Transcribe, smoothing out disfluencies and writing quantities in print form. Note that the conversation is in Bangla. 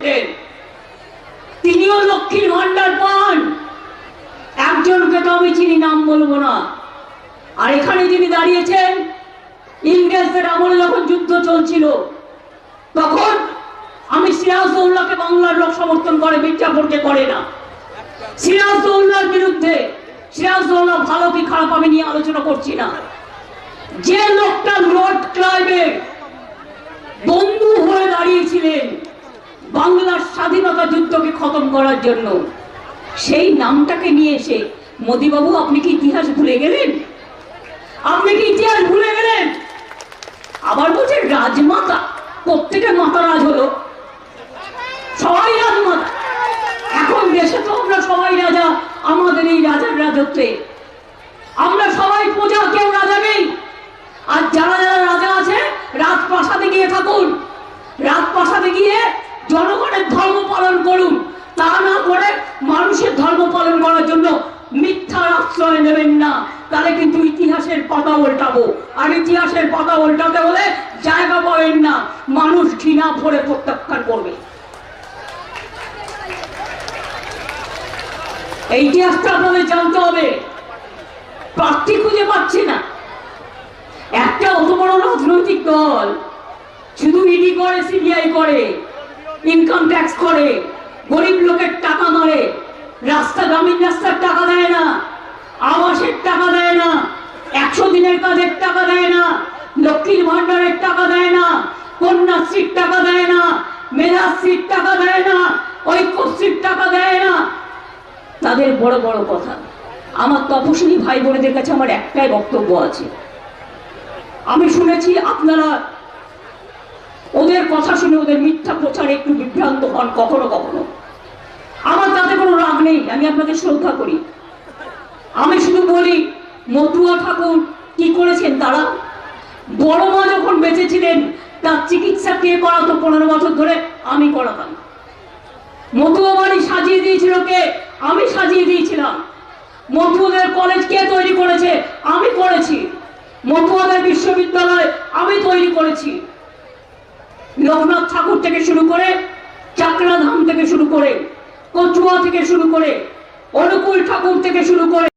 করতেন, তিনিও লক্ষ্মীর ভান্ডার পান। একজনকে তো আমি চিনি, নাম বলবো না। আর এখানে যিনি দাঁড়িয়েছেন, ইংরেজদের আমলে যখন যুদ্ধ চলছিল তখন আমি সিরাজউদ্দৌলাকে বাংলার লোক সমর্থন করে, মির্জাফরকে করে না। সিরাজউদ্দৌলার বিরুদ্ধে, সিরাজউদ্দৌলা ভালো কি খারাপ আমি নিয়ে আলোচনা করছি না। যে লোকটা লর্ড ক্লাইভের বন্ধু হয়ে দাঁড়িয়েছিলেন বাংলার স্বাধীনতা যুদ্ধকে খতম করার জন্য, সেই নামটাকে নিয়ে এসে মোদিবাবু আপনি কি ইতিহাস ভুলে গেলেন? আপনি কি ইতিহাস ভুলে গেলেন? আবার বলছেন রাজমাতা। প্রত্যেকের মাতা রাজ হলো, সবাই রাজমাতা। এখন দেশে তো আমরা সবাই রাজা, আমাদের এই রাজার রাজত্বে আমরা সবাই প্রজা, কেউ রাজা নেই। আর যারা যারা রাজা আছে রাজপ্রাসাদে গিয়ে থাকুন, রাজপ্রাসাদে গিয়ে জনগণের ধর্ম পালন করুন। তা না করে মানুষের ধর্ম পালন করার জন্য মিথ্যার আশ্রয় নেবেন না, তাহলে কিন্তু ইতিহাসের পাতা উল্টাবো। আর ইতিহাসের পাতা উল্টাতে হলে জায়গা পাবেন না, মানুষ ঘৃণা ভরে প্রত্যাখ্যান করবে। এই ইতিহাসটা আপনাদের জানতে হবে। প্রার্থী খুঁজে পাচ্ছি না। একটা অত বড় রাজনৈতিক দল শুধু ইডি করে, সিবিআই করে, ইনকাম ট্যাক্স করে, গরিব লোকের টাকা মারে, রাস্তা, গ্রামীণ রাস্তার টাকা দেয় না, আবাসের টাকা দেয় না, 100 দিনের কাজের টাকা দেয় না, লক্ষ্মীর ভান্ডারের টাকা দেয় না, কন্যাশ্রীর টাকা দেয় না, মেধাশ্রীর টাকা দেয় না, ঐক্যশ্রীর টাকা দেয় না। তাদের বড় বড় কথা। আমার তপশিলি ভাই বোনেদের কাছে আমার একটাই বক্তব্য আছে। আমি শুনেছি আপনারা ওদের কথা শুনে ওদের মিথ্যা প্রচারে একটু বিভ্রান্ত হন কখনো কখনো। আমার তাতে কোনো রাগ নেই, আমি আপনাদের শ্রদ্ধা করি। আমি শুধু বলি, মতুয়া ঠাকুর কি করেছেন? তারা বড় মা যখন বেঁচে ছিলেন তার চিকিৎসা কে করাতো 15 বছর ধরে? আমি করাতাম। মতুয়া বাড়ি সাজিয়ে দিয়েছিল কে? আমি সাজিয়ে দিয়েছিলাম। মতুয়াদের কলেজ কে তৈরি করেছে? আমি করেছি। মতুয়াদের বিশ্ববিদ্যালয় আমি তৈরি করেছি। লোকনাথ ঠাকুর থেকে শুরু করে, চাকরাধাম থেকে শুরু করে, কচুয়া থেকে শুরু করে, অনুকূল ঠাকুর থেকে শুরু করে